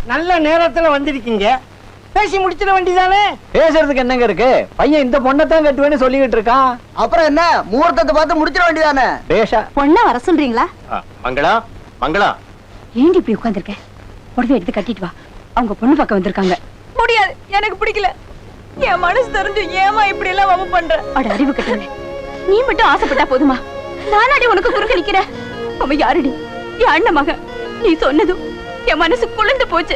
நல்ல நேரத்துல வந்திருக்கீங்க, பேசி முடிச்சிட வேண்டியதானே. பேசுறதுக்கு என்னங்க இருக்கு? பையன் இந்த பொண்ணத்தான் கட்டுவேன்னு சொல்லிக்கிட்டு இருக்கான். அப்புறம் என்ன, முகூர்த்தத்தை பார்த்து முடிச்சிட வேண்டியதானே. பேஷா பொண்ணை வர சொல்றீங்களா? மங்களா, மங்களா, ஏண்டி இப்படி உட்கார்ந்திருக்க? உடனே எடுத்து கட்டிட்டு வா, அவங்க பொண்ணு பார்க்க வந்திருக்காங்க. முடியாது, எனக்கு பிடிக்கல. என் மனசு தெரிஞ்சு ஏமா இப்படி எல்லாம் வம்பு பண்ற? அட அறிவு கட்டவே, நீ மட்டும் ஆசைப்பட்டா போதுமா? நானாடி உனக்கு குறுக்க நிக்கிறேன். அவன் யாருடி? என் அண்ணன் மகன். நீ சொன்னதும் என் மனசு குளிர்ந்து போச்சு.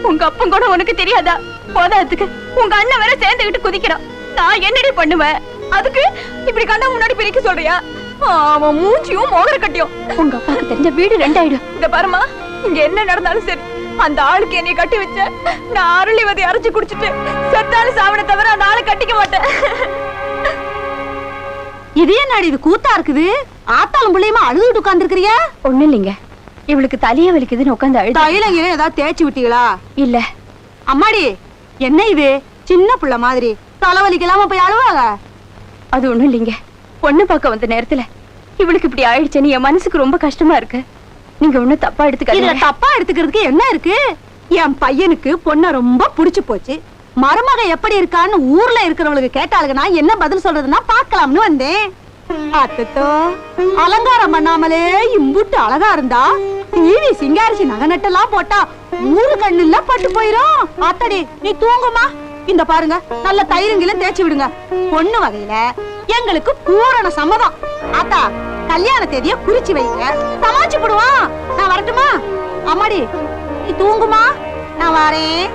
உங்க அப்பன் கூட உனக்கு தெரியாதா? போதாதுக்கு உங்க அண்ணன் வேற சேர்ந்துகிட்டு குதிக்கிறான். நான் என்னடி பண்ணுவேன்? அதுக்கு இப்படி கண்ணா முன்னாடி பிரிக்க சொல்றியா? அவன் மூஞ்சியும் மோகர கட்டியும் உங்க அப்பாவுக்கு தெரிஞ்ச வீடு ரெண்டாயிடும். இந்த பாருமா, இங்க என்ன நடந்தாலும் சரி, அந்த ஆளுக்கு என்னைய கட்டி வச்ச நான் அருளிவதை அரைச்சு குடிச்சிட்டு செத்தாலும் சாவனை தவிர அந்த ஆளை கட்டிக்க மாட்டேன். இது என்னடி இது கூத்தா இருக்குது? ஆத்தாலும் பிள்ளையுமா அழுதுட்டு உட்கார்ந்து இருக்கிறியா? ஒண்ணு இல்லைங்க, இவளுக்கு தலைய வலிக்குதுன்னு உட்கார்ந்து அழுது. தைலங்க ஏதாவது தேய்ச்சி விட்டீங்களா? இல்ல. அம்மாடி, என்ன இது சின்ன புள்ள மாதிரி தலைவலிக்கலாம போய் அழுவாங்க? அது ஒண்ணும் இல்லைங்க, பொண்ணு பார்க்க வந்த நேரத்துல இவளுக்கு இப்படி ஆயிடுச்சுன்னு என் மனசுக்கு ரொம்ப கஷ்டமா இருக்கு. நீங்க ஒண்ணும் தப்பா எடுத்துக்க. தப்பா எடுத்துக்கிறதுக்கு என்ன இருக்கு? என் பையனுக்கு பொண்ண ரொம்ப புடிச்சு போச்சு. மருமக எப்படி இருக்கான்னு ஊர்ல இருக்கிறவங்களுக்கு கேட்டாளுங்க, நான் என்ன பதில் சொல்றதுன்னா பாக்கலாம்னு வந்தேன். அத்தோ, அலங்காரம் பண்ணாமலே இம்புட்டு அழகா இருந்தா டிவி சிங்காரிசி நகை நட்டெல்லாம் போட்டா ஊரு கண்ணுல பட்டு போயிரும். அத்தடி, நீ தூங்குமா? இந்த பாருங்க, நல்ல தயிருங்கில தேய்ச்சி விடுங்க. பொண்ணு வகையில எங்களுக்கு பூரண சம்மதம். ஆத்தா, கல்யாண தேதிய குறிச்சு வைங்க, சமாளிச்சு போடுவான். நான் வரட்டுமா? அம்மாடி, நீ தூங்குமா, நான் வரேன்.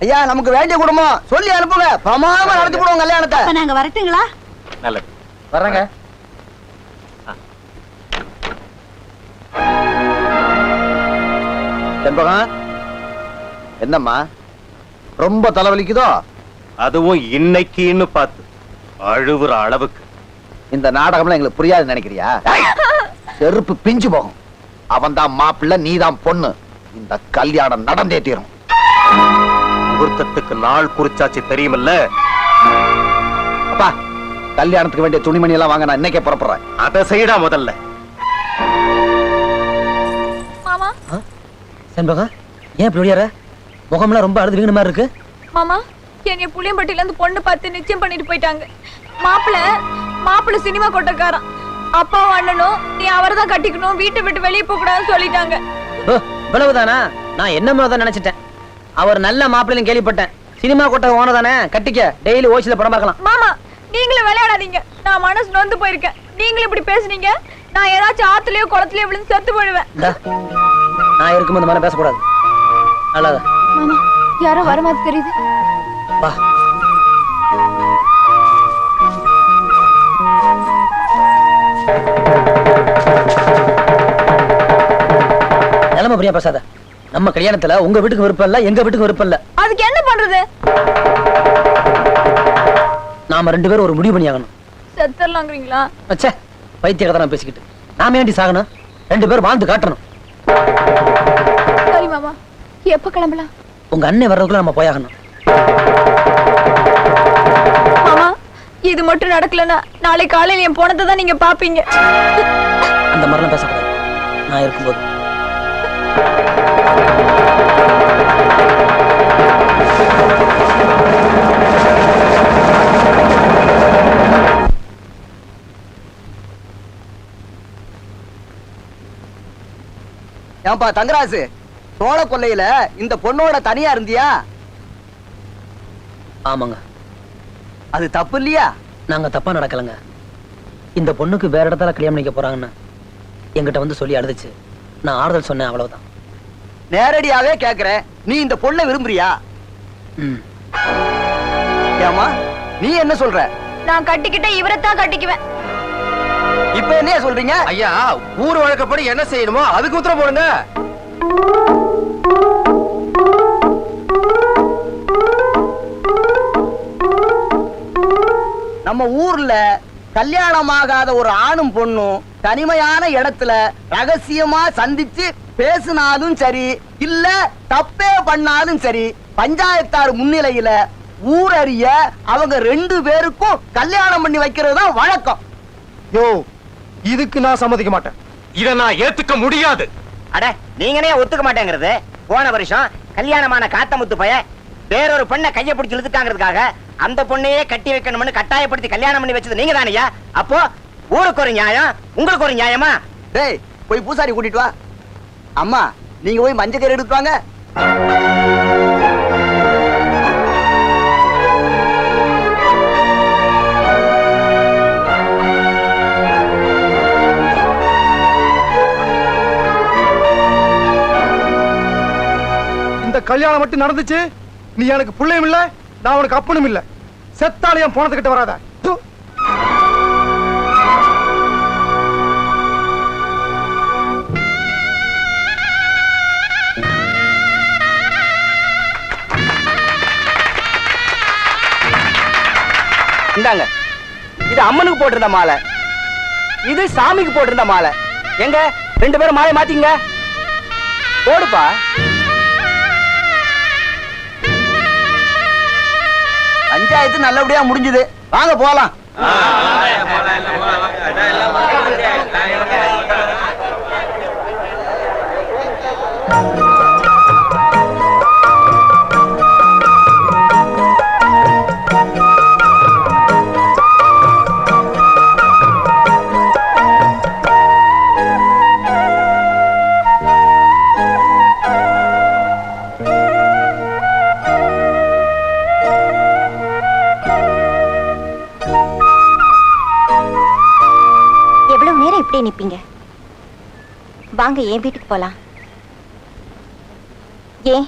ஐயா, நமக்கு வேண்டிய குடும்பம் சொல்லி அனுப்புங்க, பிரமாதமா நடத்தி போடுவோம் கல்யாணத்தை. நாங்க வரட்டுங்களா? நல்லது, வர்றேங்க. செண்பகம், என்னம்மா ரொம்ப தலைவலிக்குதோ? அதுவும் இன்னைக்குன்னு பார்த்து அழுவுற அளவுக்கு. இந்த நாடகம்லாம் எங்களுக்கு புரியாது நினைக்கிறியா? செருப்பு பிஞ்சு போகும். அவன் தான் மாப்பிள்ள, நீதான் பொண்ணு. இந்த கல்யாணம் நடந்தே தீரும். முகூர்த்தத்துக்கு நாள் குறிச்சாச்சு தெரியுமில்ல? அப்பா, கல்யாணத்துக்கு வேண்டிய துணிமணி எல்லாம் வாங்க, நான் இன்னைக்கே புறப்படுறேன். அதை செய்யடா முதல்ல. மாமா, செண்பகம், ஏன் இப்படி ஒடியார? முகம்லாம் ரொம்ப அழுது வீண மாதிரி இருக்கு. மாமா, என்னைய புளியம்பட்டியில இருந்து பொண்ணு பார்த்து நிச்சயம் பண்ணிட்டு போயிட்டாங்க. மாப்பிள்ள சினிமா கொட்டக்காரன். அப்பாவும் அண்ணனும் நீ அவர்தான் கட்டிக்கணும், வீட்டை விட்டு வெளியே போக கூடாதுன்னு சொல்லிட்டாங்க. இவ்வளவுதானா? நான் என்னமோ தான் நினைச்சிட்டேன். அவர் நல்ல மாப்பிள்ளைன்னு கேள்விப்பட்டேன். சினிமா கொட்ட ஓனதானே, கட்டிக்க. டெய்லி ஓசில படம் பார்க்கலாம். மாமா, நீங்களும் விளையாடாதீங்க. நான் மனசு நொந்து போயிருக்கேன். நீங்களும் இப்படி பேசுனீங்க, நான் ஏதாச்சும் ஆத்துலயோ குளத்துலயோ விழுந்து செத்து போயிடுவேன். நான் இருக்கும்போது மாதிரி பேசக்கூடாது. அல்லாத மாமா, யாரோ வர மாதிரி தெரியுது. வா. நிலைமை புரியா பேசாத. நம்ம கல்யாணத்துல உங்க வீட்டுக்கு விருப்பம் இல்ல, எங்க வீட்டுக்கு விருப்பம் இல்ல. அதுக்கு என்ன பண்றது? நாம ரெண்டு பேரும் ஒரு முடிவு பண்ணியாகணும். செத்துறலாங்கிறீங்களா? அச்சே, பைத்திய கதை நான் பேசிக்கிட்டு. நாம ஏண்டி சாகணும்? ரெண்டு பேரும் வாழ்ந்து காட்டணும். சரி மாமா, எப்ப கிளம்பலாம்? உங்க அண்ணன் வர்றதுக்குள்ள நம்ம போயாகணும். மாமா, இது மட்டும் நடக்கலன்னா நாளை காலையில என் போனதை தான் நீங்க பாப்பீங்க. அந்த மாதிரிலாம் பேசக்கூடாது. நான் இருக்கும்போது ஏன்பா தங்கராசு, சோழ கொல்லையில இந்த பொண்ணோட தனியா இருந்தியா? ஆமாங்க. அது தப்பு இல்லையா? நாங்க தப்பா நடக்கலங்க. இந்த பொண்ணுக்கு வேற இடத்துல கல்யாணம் பண்ணிக்க போறாங்கன்னு என்கிட்ட வந்து சொல்லி அழுதுச்சு. நான் ஆறுதல் சொன்னேன், அவ்வளவுதான். நேரடியாவே கேக்குறேன், நீ இந்த பொண்ணை விரும்புறியா? ஏமா, நீ என்ன சொல்ற? நான் கட்டிக்கிட்ட இவரைத்தான் கட்டிக்குவேன். இப்ப என்ன சொல்றீங்க? ஐயா, ஊர் வழக்கப்படி என்ன செய்யணுமோ அதுக்கு உத்தரவு போடுங்க. நம்ம ஊர்ல கல்யாணமாகாத ஒரு ஆணும் பொண்ணும் தனிமையான இடத்துல ரகசியமா சந்திச்சு பேசினாலும் சரி, இல்ல தப்பே பண்ணாலும் சரி, பஞ்சாயத்தார் முன்னிலையில ஊரறிய அவங்க ரெண்டு பேருக்கும் கல்யாணம் பண்ணி வைக்கிறது தான் வழக்கம். யோ, இதுக்கு நான் சம்மதிக்க மாட்டேன். இதை நான் ஏத்துக்க முடியாது. அட நீங்கனே ஒத்துக்க மாட்டேங்கிறது. போன வருஷம் கல்யாணமான காத்தமுத்து பைய வேறொரு பொண்ணை கைய பிடிச்சு இழுத்துட்டாங்கிறதுக்காக அந்த பொண்ணையே கட்டி வைக்கணும்னு கட்டாயப்படுத்தி கல்யாணம் பண்ணி வச்சது நீங்க தானையா? அப்போ ஊருக்கு ஒரு நியாயம், உங்களுக்கு ஒரு நியாயமா? டேய் போய் பூசாரி கூட்டிட்டு வா. அம்மா நீங்க போய் மஞ்சள் கயிறு எடுத்து வாங்க. இந்த கல்யாணம் மட்டும் நடந்துச்சு, நீ எனக்கு பிள்ளையும் இல்ல, நான் உனக்கு அப்பனும் இல்ல. செத்தாலயம் போனதுகிட்ட வராத. து. இந்தாங்க, இது அம்மனுக்கு போட்டிருந்த மாலை, இது சாமிக்கு போட்டிருந்த மாலை. எங்க 2 பேரும் மாலை மாத்திங்க. போடுப்பா. பஞ்சாயத்து நல்லபடியா முடிஞ்சது. வாங்க போலாம். எவ்வளவு நேரம் இப்படியே நிப்பீங்க? வாங்க என் வீட்டுக்கு போலாம். ஏன்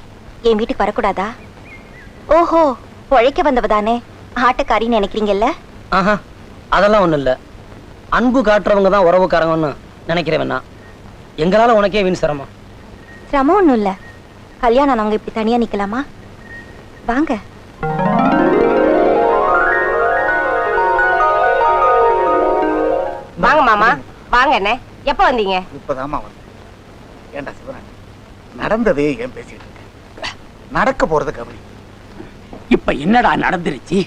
என் வீட்டுக்கு வரக்கூடாதா? ஓஹோ, உழைக்க வந்தவதானே ஆட்டக்காரின்னு நினைக்கிறீங்கல்ல? ஆஹா, அதெல்லாம் ஒண்ணும் இல்ல. அன்பு காட்டுறவங்க தான் உறவுக்காரங்கன்னு நினைக்கிறேன். எங்களால உனக்கே வீண் சிரமம். சிரமம் ஒண்ணும் இல்ல. கல்யாணம் நாங்க இப்படி தனியா நிக்கலாமா? வாங்க. வாங்க மாமா, வாங்க. என்ன எப்ப வந்தீங்க? இப்பதாம்மா வந்தேன். ஏண்டா சிவராணி, நடந்ததே ஏன் பேசிட்டு இருக்க? நடக்க போறது கவனி. இப்ப என்னடா நடந்துருச்சு?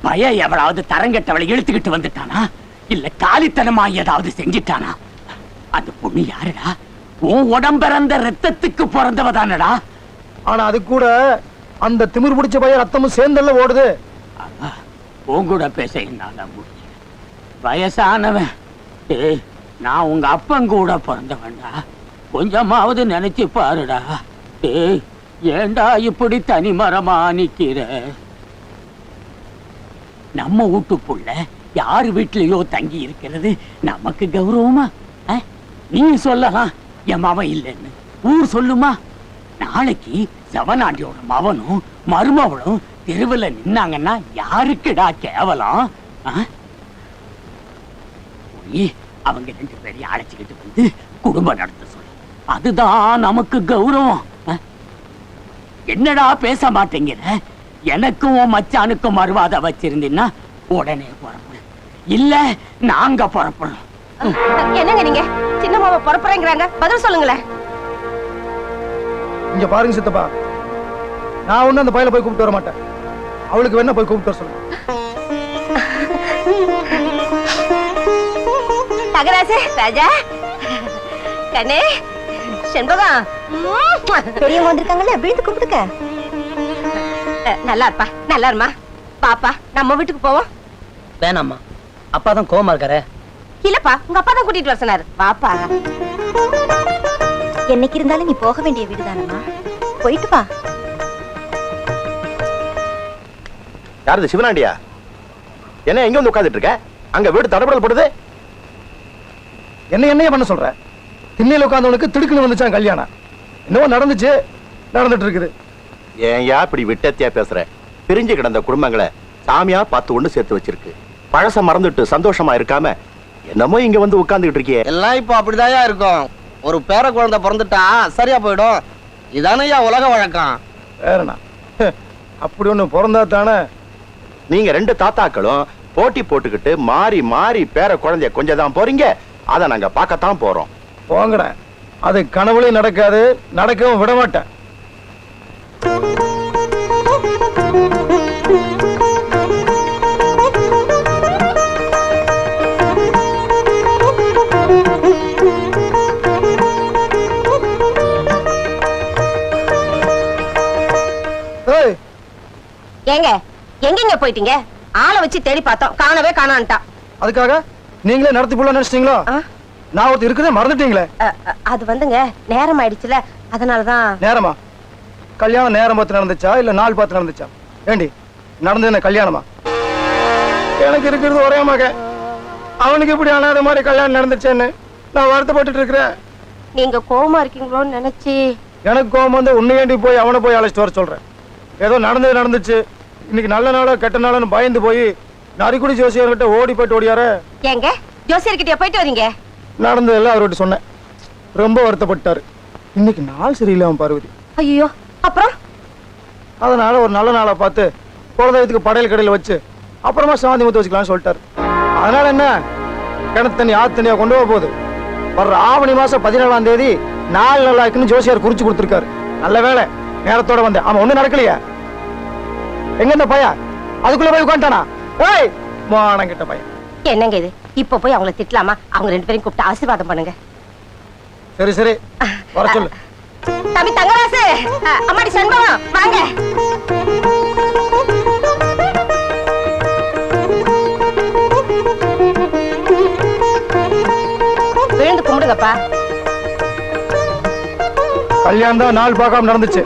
பய எவளாவது தரங்கட்டவளை இழுத்துக்கிட்டு வந்துட்டானா, இல்ல காலித்தனமா ஏதாவது செஞ்சிட்டானா? அந்த பொண்ணு யாருடா? உன் உடம்பிறந்த ரத்தத்துக்கு பிறந்தவதானடா. ஆனா அது கூட அந்த திமிர் பிடிச்ச பையன் ரத்தமும் சேர்ந்தல்ல ஓடுது. உன் கூட பேச என்னால முடியும். வயசானவன். ஏய், நான் உங்க அப்பன் கூட பிறந்தவன்டா. கொஞ்சமாவது நினைச்சு பாருடா. ஏய், ஏண்டா இப்படி தனிமரமா நிக்கிற? நம்ம வீட்டு புள்ள யாரு வீட்லயோ தங்கி இருக்கிறது நமக்கு கௌரவமா? நீ சொல்லலாம் என் மவன் இல்லைன்னு, ஊர் சொல்லுமா? நாளைக்கு செவனாண்டியோட மவனும் மருமவளும் தெருவுல நின்னாங்கன்னா யாருக்குடா கேவலம்? போய் அவங்க 2 பேரையும் அழைச்சிக்கிட்டு வந்து குடும்பம் நடத்த சொல்லு. அதுதான் நமக்கு கௌரவம். என்னடா பேச மாட்டேங்கிற? எனக்கும் உன் மச்சானுக்கும் மறுவாத வச்சிருந்தீங்கன்னா உடனே புறப்படும், இல்ல நாங்க புறப்படும். என்னங்க நீங்க சின்ன மாமா புறப்படுறேங்கிறாங்க, பதில் சொல்லுங்களேன். இங்க பாருங்க சித்தப்பா, நான் ஒண்ணு அந்த பையல போய் கூப்பிட்டு வர மாட்டேன். அவளுக்கு வேணா போய் கூப்பிட்டு வர சொல்லுங்க. தகராசு ராஜா கண்ணே செண்பகம் பெரியவங்க வந்திருக்காங்கல்ல, விழுந்து கூப்பிடுங்க. நல்லா இருப்பா, நல்லா இருமா. பாப்பா நம்ம வீட்டுக்கு போவோம். வேணாம்மா, அப்பா தான் கோவமா இருக்காரு. இல்லப்பா, உங்க அப்பா தான் கூட்டிட்டு வர சொன்னாரு. வாப்பா. என்னைக்கு இருந்தாலும் நீ போக வேண்டிய வீடுதானம்மா, போயிட்டு வா. யாரு சிவனாண்டியா? என்ன எங்க வந்து உட்கார்ந்துட்டு இருக்க? அங்க வீடு தடபடல் போடுது. என்னையே பண்ண சொல்ற? திண்ணையில உட்கார்ந்தவனுக்கு திடுக்குன்னு வந்துச்சான் கல்யாணம். என்னவோ நடந்துச்சு, நடந்துட்டு இருக்குது. ஏன்யா இப்படி விட்டத்தியா பேசுற? பிரிஞ்சு கிடந்த குடும்பங்களை சாமியா பார்த்து ஒண்ணு சேர்த்து வச்சிருக்கு. பழச மறந்துட்டு சந்தோஷமா இருக்காம என்னமோ இங்க வந்து உட்கார்ந்துட்டு இருக்கியே. எல்லாம் இப்போ அப்படிதாயா இருக்கும். ஒரு பேர குழந்தை பிறந்துட்டா சரியா போயிடும். இதானையா உலக வழக்கம். வேறனா அப்படி ஒண்ணு பிறந்தா தானே. நீங்க 2 தாத்தாக்களும் போட்டி போட்டுக்கிட்டு மாறி மாறி பேர குழந்தைய கொஞ்சம் தான் போறீங்க. அதை நாங்க பார்க்கத்தான் போறோம். போங்கட, அது கனவுலையும் நடக்காது, நடக்கவும் விட மாட்டேன். ஏங்க எங்கெங்க போயிட்டீங்க? ஆளை வச்சு தேடி பார்த்தோம், காணவே காணான்ட்டான். அதுக்காக நீங்களே நடத்தி போல நினைச்சிட்டீங்களோ? நான் ஒருத்தர் இருக்குதே மறந்துட்டீங்களே. அது வந்துங்க நேரம் ஆயிடுச்சுல, அதனாலதான். நேரமா? கல்யாணம் நேரம் பார்த்து நடந்துச்சா இல்ல நாள் பார்த்து நடந்துச்சா? ஏண்டி நடந்தது என்ன கல்யாணமா? எனக்கு இருக்கிறது ஒரே மகன், அவனுக்கு இப்படி அனாத மாதிரி கல்யாணம் நடந்துச்சேன்னு நான் வருத்தப்பட்டு இருக்கிறேன். நீங்க கோவமா இருக்கீங்களோன்னு நினைச்சு. எனக்கு கோவம் வந்து உன்னையேண்டி போய் அவனை போய் அழைச்சிட்டு வர சொல்றேன். ஏதோ நடந்தது நடந்துச்சு, இன்னைக்கு நல்ல நாளோ கெட்ட நாளோன்னு பயந்து போய் நரிக்குடி ஜோசியர்கிட்ட ஓடி போயிட்டு ஓடியார. ஏங்க ஜோசியர்கிட்ட போயிட்டு வரீங்க? நடந்ததெல்லாம் அவர்கிட்ட சொன்னேன், ரொம்ப வருத்தப்பட்டாரு. இன்னைக்கு நாள் சரியில்லாம பார்வதி. ஐயோ, அப்புறம்? அதனால ஒரு நல்ல நாளா பார்த்து குலதெய்வத்துக்கு படையல் கடையில் வச்சு அப்புறமா சாந்தி முத்து வச்சுக்கலாம்னு சொல்லிட்டாரு. அதனால என்ன, கிணத்து தண்ணி ஆத்து தண்ணியா கொண்டு போக போகுது. வர்ற ஆவணி மாசம் 17ஆம் தேதி நாள் நல்லா இருக்குன்னு ஜோசியார் குறிச்சு கொடுத்துருக்காரு. நல்ல வேலை நேரத்தோட வந்தேன். ஆமா, ஒண்ணும் நடக்கலையா? எங்க இந்த பையன் அதுக்குள்ள போய் உட்காந்துட்டானா? ஏய் மானம் கிட்ட பையன். என்னங்க இது? இப்ப போய் அவங்களை திட்டலாமா? அவங்க 2 பேரையும் கூப்பிட்டு ஆசீர்வாதம் பண்ணுங்க. சரி சரி, வர சொல்லு. தம்பி தங்கராசு, அம்மாடி சண்பகம், வாங்க. விழுந்து கும்பிடுங்கப்பா. கல்யாணம் தான் நாள் பார்க்காம நடந்துச்சு,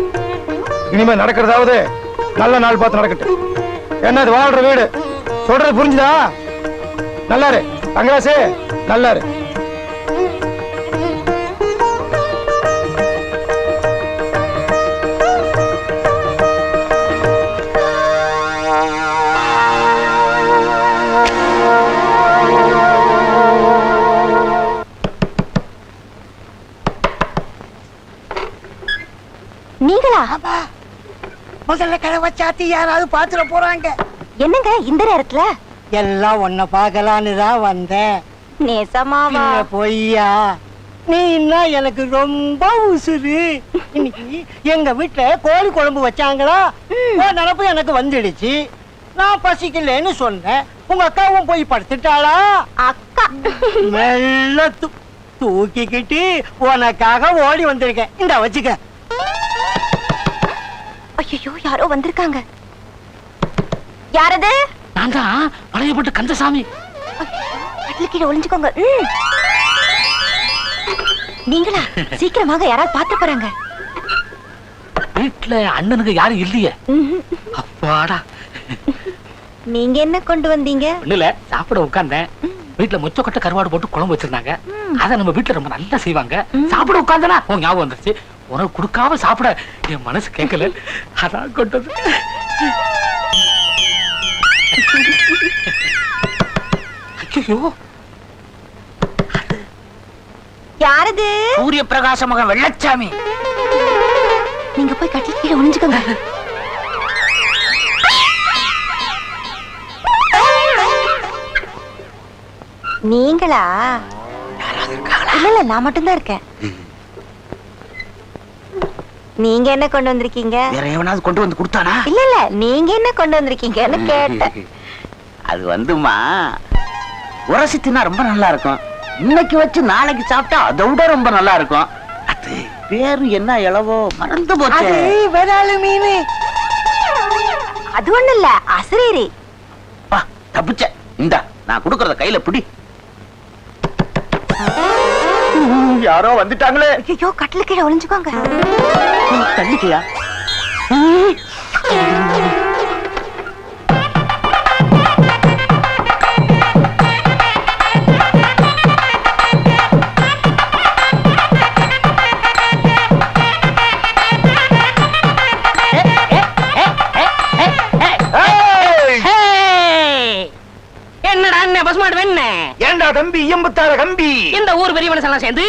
இனிமே நடக்கிறதாவது நல்ல நாள் பார்த்து நடக்கட்டும். என்ன இது வாழ்ற வீடு, சொல்றது புரிஞ்சுதா? நல்லாரு தங்கராசு, நல்லாரு. நீங்களா? முதல்ல கடை சாத்தி யாராவது பாத்துட போறாங்க. என்னங்க இந்த நேரத்துல? எல்லாம் உன்னை பார்க்கலான்னு தான் வந்தேன். நேசமாவா? பொய்யா? நீ என்ன எனக்கு ரொம்ப உசுரு. இன்னைக்கு எங்க வீட்டுல கோழி குழம்பு வச்சாங்களா, நினப்பு எனக்கு வந்துடுச்சு. நான் பசிக்கலன்னு சொன்னேன். உங்க அக்காவும் போய் படுத்துட்டாளா? அக்கா மெல்ல தூக்கிக்கிட்டு உனக்காக ஓடி வந்திருக்கேன். இந்த வச்சுக்க. ஐயோ, யாரோ வந்திருக்காங்க. யாரது? நான் தான் பழையப்பட்டு கந்தசாமி. கட்டில கீழே ஒளிஞ்சுக்கோங்க. நீங்களா? சீக்கிரமாக, யாராவது பாத்து போறாங்க. வீட்டுல அண்ணனுக்கு யாரும் இல்லையே. அப்பாடா. நீங்க என்ன கொண்டு வந்தீங்க? ஒண்ணுல சாப்பிட உட்கார்ந்தேன். வீட்டுல மொச்சக்கொட்டை கருவாடு போட்டு குழம்பு வச்சிருந்தாங்க. அத நம்ம வீட்டுல ரொம்ப நல்லா செய்வாங்க. சாப்பிட உட்கார்ந்தனா உன் ஞாபகம் வந்துருச்சு. உனக்கு கொடுக்காம சாப்பிட என் மனசு கேட்கல, அதான் கொண்டது. ஐயோ, யாரது? சூரிய பிரகாச மகன் வெள்ளச்சாமி. நீங்க போய் கட்டில கீழே ஒளிஞ்சுக்கோங்க. நீங்களா? இல்ல, நான் மட்டும்தான் இருக்கேன். நீங்க என்ன கொண்டு வந்திருக்கீங்க? வேற எவனாவது கொண்டு வந்து கொடுத்தானா? இல்ல, நீங்க என்ன கொண்டு வந்திருக்கீங்கன்னு கேட்டேன். அது வந்துமா, உரசி தின்னா ரொம்ப நல்லா இருக்கும். இன்னைக்கு வச்சு நாளைக்கு சாப்பிட்டா அதை விட ரொம்ப நல்லா இருக்கும். அது பேரு என்ன இளவோ மறந்து போச்சு. விராலு மீன். அது ஒண்ணு இல்ல, அசரீரி. தப்பிச்ச. இந்தா, நான் கொடுக்கறத கையில பிடி. யாரோ வந்துட்டாங்களே. ஐயோ, கட்டில கீழே ஒளிஞ்சுக்கோங்க. தள்ளிக்கையா? என்னடா அண்ணன் பசுமாடு வேண? ஏண்டா தம்பி எம்புத்தார கம்பி, இந்த ஊர் பெரிய மனுஷன் சேர்ந்து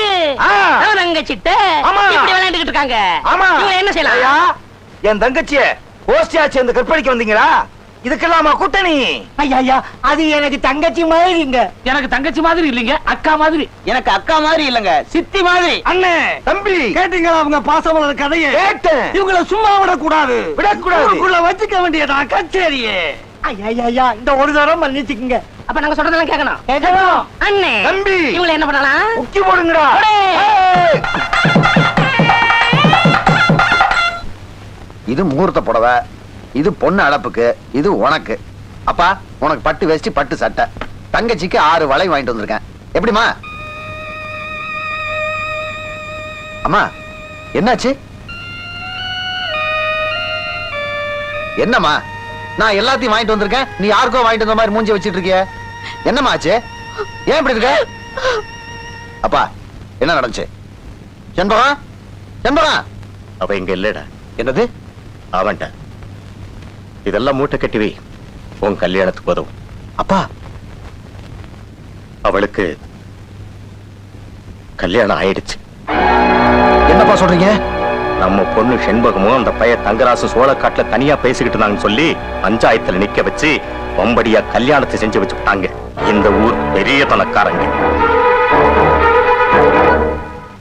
தங்கச்சிட்ட இப்படி விளையாண்டுகிட்டு இருக்காங்க. ஆமா, இவங்க என்ன செய்யலாம்? என் தங்கச்சிய கோஷ்டியா சேர்ந்து கற்பழிக்க வந்தீங்களா? இதுக்கெல்லாமா கூட்டணி? ஐயா, அது எனக்கு தங்கச்சி மாதிரிங்க. எனக்கு தங்கச்சி மாதிரி இல்லைங்க, அக்கா மாதிரி. எனக்கு அக்கா மாதிரி இல்லங்க, சித்தி மாதிரி. அண்ணே தம்பி, கேட்டீங்களா அவங்க பாசமலர் கதையை? கேட்டேன். இவங்கள சும்மா விடக்கூடாது, விடக்கூடாது. வச்சுக்க வேண்டியதா கச்சேரியே. ஐயா, இந்த ஒரு தரம் மன்னிச்சுக்குங்க. அப்ப நாங்க சொல்றதெல்லாம் கேட்கணும். அண்ணே தம்பி, இவங்களை என்ன பண்ணலாம்? முக்கி போடுங்கடா. இது முகூர்த்த புடவை, இது பொண்ணு அளப்புக்கு, இது உனக்கு. அப்பா உனக்கு பட்டு வேஷ்டி பட்டு சட்டை, தங்கச்சிக்கு 6 வளை வாங்கிட்டு வந்திருக்கேன். எப்படிமா? அம்மா என்னாச்சு? என்னம்மா நான் எல்லாத்தையும் வாங்கிட்டு வந்திருக்கேன், நீ யாருக்கோ வாங்கிட்டு வந்த மாதிரி மூஞ்சி வச்சிட்டு இருக்கிய? என்னம்மா ஆச்சு? ஏன் இப்படி இருக்க? அப்பா என்ன நடந்துச்சு? செண்பகம், செண்பகம். அவ இங்க இல்லடா. என்னது? அவன்ட இதெல்லாம் மூட்டை கட்டி வை, உன் கல்யாணத்துக்கு உதவும். அப்பா அவளுக்கு கல்யாணம் ஆயிடுச்சு. என்னப்பா சொல்றீங்க? நம்ம பொண்ணு செண்பகமும் அந்த பைய தங்கராசு சோளக்காட்டுல தனியா பேசிக்கிட்டு இருந்தாங்கன்னு சொல்லி பஞ்சாயத்துல நிக்க வச்சு வம்படியா கல்யாணத்தை செஞ்சு வச்சுட்டாங்க. இந்த ஊர் பெரிய பணக்காரங்க.